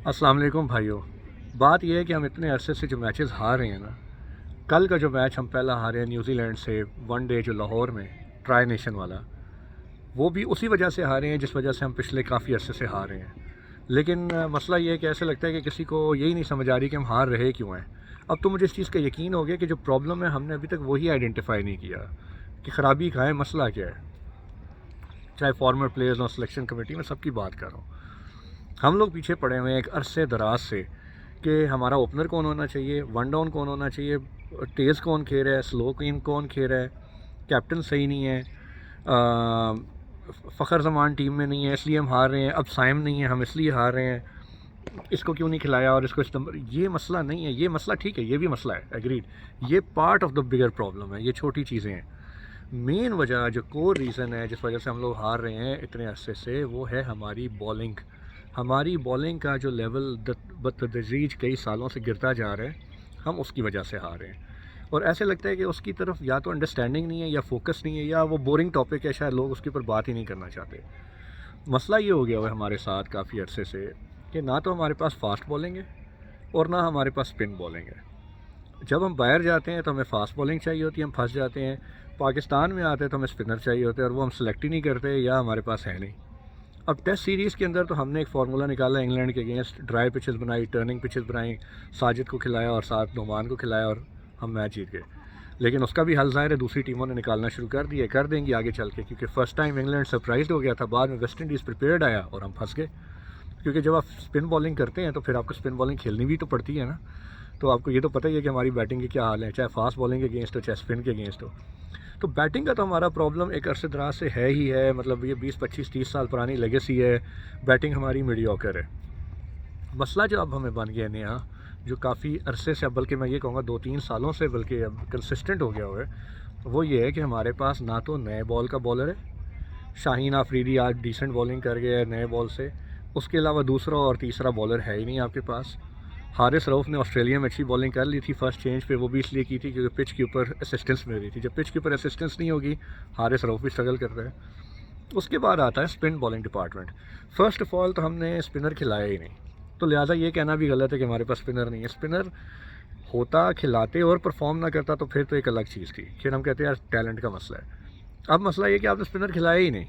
अस्सलाम वालेकुम भाइयों। बात यह है कि हम इतने अरसे से जो मैचेस हार रहे हैं ना, कल का जो मैच हम पहला हारे हैं न्यूजीलैंड से वन डे जो लाहौर में ट्राई नेशन वाला, वो भी उसी वजह से हारे हैं जिस वजह से हम पिछले काफ़ी अरसे से हार रहे हैं। लेकिन मसला ये है कि ऐसे लगता है कि किसी को यही नहीं समझ आ रही कि हम हार रहे क्यों हैं। अब तो मुझे इस चीज़ का यकीन हो गया कि जो प्रॉब्लम है हमने अभी तक वही आइडेंटिफाई नहीं किया कि ख़राबी कहाँ है, मसला क्या है। चाहे फॉर्मर प्लेयर्स और सिलेक्शन कमेटी में सबकी बात कर रहा हूँ। हम लोग पीछे पड़े हुए हैं एक अरसे दराज से कि हमारा ओपनर कौन होना चाहिए, वन डाउन कौन होना चाहिए, तेज़ कौन खेल रहा है, स्लो कौन खेल रहा है, कैप्टन सही नहीं है, फ़खर जमान टीम में नहीं है इसलिए हम हार रहे हैं, अब साइम नहीं है हम इसलिए हार रहे हैं, इसको क्यों नहीं खिलाया और इसको इस नंबर। ये मसला नहीं है, ये मसला ठीक है, ये भी मसला है, एग्रीड। ये part of the bigger problem है, ये छोटी चीज़ें हैं। मेन वजह जो कोर रीज़न है जिस वजह से हम लोग हार रहे हैं इतने अरसे से, वो है हमारी बॉलिंग। हमारी बॉलिंग का जो लेवल बतदरीज कई सालों से गिरता जा रहा है, हम उसकी वजह से हार रहे हैं। और ऐसे लगता है कि उसकी तरफ या तो अंडरस्टैंडिंग नहीं है, या फोकस नहीं है, या वो बोरिंग टॉपिक है, शायद लोग उसके ऊपर बात ही नहीं करना चाहते। मसला ये हो गया हुआ है हमारे साथ काफ़ी अरसे से कि ना तो हमारे पास फास्ट बॉलिंग है और ना हमारे पास स्पिन बॉलिंग है। जब हम बाहर जाते हैं तो हमें फ़ास्ट बॉलिंग चाहिए होती है, हम फंस जाते हैं। पाकिस्तान में आते हैं तो हमें स्पिनर चाहिए होते हैं और वो हम सेलेक्ट ही नहीं करते या हमारे पास है नहीं। अब टेस्ट सीरीज़ के अंदर तो हमने एक फार्मूला निकाला इंग्लैंड के अगेंस्ट, ड्राई पिचेस बनाई, टर्निंग पिचेस बनाई, साजिद को खिलाया और साथ नोमान को खिलाया और हम मैच जीत गए। लेकिन उसका भी हल ज़ाहिर है दूसरी टीमों ने निकालना शुरू कर दिए, कर देंगी आगे चल के, क्योंकि फ़र्स्ट टाइम इंग्लैंड सरप्राइज हो गया था, बाद में वेस्ट इंडीज़ प्रिपेयर्ड आया और हम फंस गए। क्योंकि जब आप स्पिन बॉलिंग करते हैं तो फिर आपको स्पिन बॉलिंग खेलनी भी तो पड़ती है ना। तो आपको ये तो पता ही है कि हमारी बैटिंग के क्या हाल है, चाहे फास्ट बॉलिंग के अगेंस्ट हो चाहे स्पिन के अगेंस्ट हो। तो बैटिंग का तो हमारा प्रॉब्लम एक अरसे दराज से है ही है, मतलब ये 20-25-30 साल पुरानी लेगेसी है। बैटिंग हमारी मीडियोकर है। मसला जो अब हमें बन गया नया, जो काफ़ी अरसे से, अब बल्कि मैं ये कहूँगा 2-3 सालों से बल्कि अब कंसिस्टेंट हो गया हुआ है, वो ये है कि हमारे पास ना तो नए बॉल का बॉलर है। शाहीन आफरीदी आज डिसेंट बॉलिंग कर गया है नए बॉल से। उसके अलावा दूसरा और तीसरा बॉलर है ही नहीं आपके पास। हारिस रऊफ़ ने ऑस्ट्रेलिया में अच्छी बॉलिंग कर ली थी फर्स्ट चेंज पे, वो भी इसलिए की थी क्योंकि पिच के ऊपर असिस्टेंस मिल रही थी। जब पिच के ऊपर असिस्टेंस नहीं होगी, हारिस रऊफ़ भी स्ट्रगल कर रहा है। उसके बाद आता है spin bowling department. First of all तो हमने स्पिनर खिलाया ही नहीं, तो लिहाजा ये कहना भी गलत है कि हमारे पास स्पिनर नहीं है। स्पिनर होता, खिलाते और परफॉर्म ना करता तो फिर तो एक अलग चीज़ थी, फिर हम कहते हैं यार टैलेंट का मसला है। अब मसला ये कि आपने स्पिनर खिलाया ही नहीं।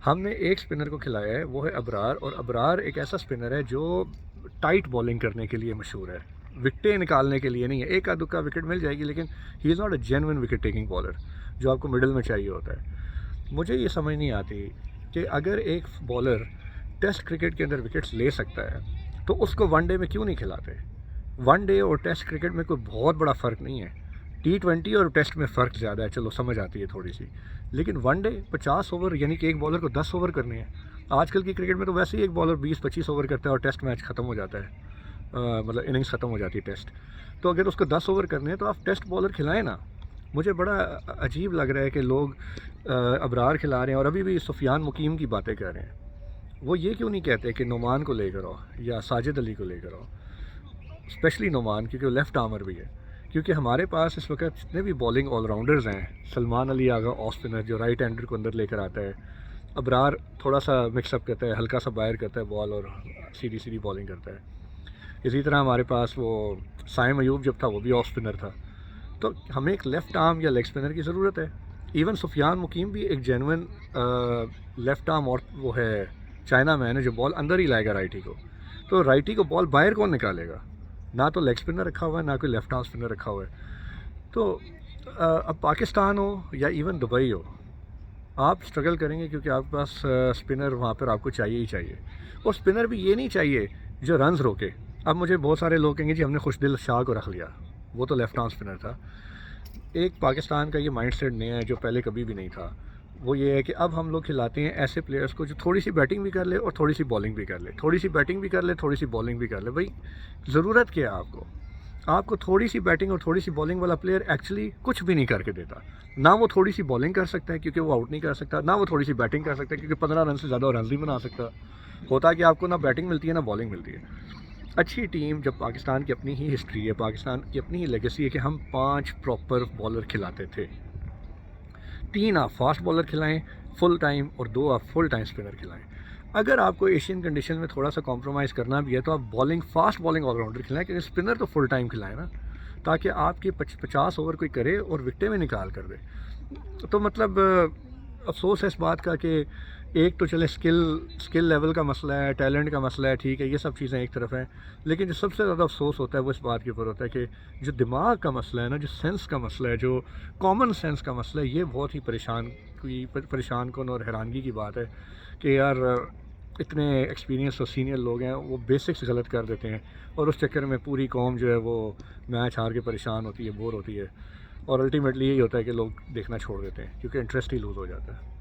हमने एक स्पिनर को खिलाया है, वो है अबरार, और अबरार एक ऐसा स्पिनर है जो टाइट बॉलिंग करने के लिए मशहूर है, विकटें निकालने के लिए नहीं है। एक आध दुक्का विकेट मिल जाएगी लेकिन he is not a genuine wicket taking bowler जो आपको मिडिल में चाहिए होता है। मुझे ये समझ नहीं आती कि अगर एक बॉलर टेस्ट क्रिकेट के अंदर विकेट्स ले सकता है तो उसको वनडे में क्यों नहीं खिलाते। वनडे और टेस्ट क्रिकेट में कोई बहुत बड़ा फ़र्क नहीं है। T20 और टेस्ट में फ़र्क ज़्यादा है, चलो समझ आती है थोड़ी सी। लेकिन वनडे 50 ओवर, यानी कि एक बॉलर को 10 ओवर करने हैं। आजकल की क्रिकेट में तो वैसे ही एक बॉलर 20-25 ओवर करता है और टेस्ट मैच ख़त्म हो जाता है, मतलब इनिंग्स ख़त्म हो जाती है टेस्ट। तो अगर उसको 10 ओवर करने हैं तो आप टेस्ट बॉलर खिलाएं ना। मुझे बड़ा अजीब लग रहा है कि लोग अबरार खिला रहे हैं और अभी भी सुफियान मुकीम की बातें कर रहे हैं। वो ये क्यों नहीं कहते कि नोमान को लेकर आओ या साजिद अली को लेकर आओ, स्पेशली नोमान, क्योंकि वो लेफ़्ट आर्मर भी है। क्योंकि हमारे पास इस वक्त जितने भी बॉलिंग ऑलराउंडर्स हैं, सलमान अली आगा ऑफ स्पिनर जो राइट हैंडर को अंदर लेकर आता है, अबरार थोड़ा सा मिक्सअप करता है, हल्का सा बाहर करता है बॉल और सीधी सीधी बॉलिंग करता है। इसी तरह हमारे पास वो साइम अयूब जब था वो भी ऑफ स्पिनर था। तो हमें एक लेफ़्ट आर्म या लेग स्पिनर की ज़रूरत है। इवन सुफियान मुकीम भी एक जेन्युइन लेफ़्ट आर्म और वो है चाइना मैन है जो बॉल अंदर ही लाएगा राइटी को। तो राइटी को बॉल बाहर कौन निकालेगा। ना तो लेग स्पिनर रखा हुआ है, ना कोई लेफ़्ट आर्म स्पिनर रखा हुआ है। तो अब पाकिस्तान हो या इवन दुबई हो, आप स्ट्रगल करेंगे क्योंकि आपके पास स्पिनर वहाँ पर आपको चाहिए ही चाहिए। और स्पिनर भी ये नहीं चाहिए जो रन्स रोके। अब मुझे बहुत सारे लोग कहेंगे जी हमने खुशदिल शाह को रख लिया, वो तो लेफ़्ट आर्म स्पिनर था। एक पाकिस्तान का ये माइंडसेट नया है जो पहले कभी भी नहीं था। वो ये है कि अब हम लोग खिलाते हैं ऐसे प्लेयर्स को जो थोड़ी सी बैटिंग भी कर ले और थोड़ी सी बॉलिंग भी कर ले, थोड़ी सी बैटिंग भी कर ले, थोड़ी सी बॉलिंग भी कर ले। भाई ज़रूरत क्या है आपको। आपको थोड़ी सी बैटिंग और थोड़ी सी बॉलिंग वाला प्लेयर एक्चुअली कुछ भी नहीं करके देता। ना वो थोड़ी सी बॉलिंग कर सकता है क्योंकि वो आउट नहीं कर सकता, ना वो थोड़ी सी बैटिंग कर सकता है क्योंकि 15 रन से ज़्यादा रन नहीं बना सकता। होता है कि आपको ना बैटिंग मिलती है ना बॉलिंग मिलती है। अच्छी टीम, जब पाकिस्तान की अपनी ही हिस्ट्री है, पाकिस्तान की अपनी ही लेगेसी है कि हम 5 प्रॉपर बॉलर खिलाते थे। 3 आप फास्ट बॉलर खिलाएं फुल टाइम और 2 आप फुल टाइम स्पिनर खिलाएं। अगर आपको एशियन कंडीशन में थोड़ा सा कॉम्प्रोमाइज़ करना भी है तो आप बॉलिंग फास्ट बॉलिंग ऑलराउंडर खिलाएं, क्योंकि स्पिनर तो फुल टाइम खिलाएं ना, ताकि आपके 50 ओवर कोई करे और विकटें में निकाल कर दे। तो मतलब अफसोस है इस बात का कि एक तो चले स्किल लेवल का मसला है, टैलेंट का मसला है, ठीक है, ये सब चीज़ें एक तरफ हैं, लेकिन जो सबसे ज़्यादा अफसोस होता है वो इस बात के ऊपर होता है कि जो दिमाग का मसला है ना, जो सेंस का मसला है, जो कॉमन सेंस का मसला है, ये बहुत ही परेशान कन और हैरानगी की बात है कि यार इतने एक्सपीरियंस और सीनियर लोग हैं, वो बेसिक्स गलत कर देते हैं और उस चक्कर में पूरी कौम जो है वो मैच हार के परेशान होती है, बोर होती है, और अल्टीमेटली यही होता है कि लोग देखना छोड़ देते हैं क्योंकि इंटरेस्ट ही लूज़ हो जाता है।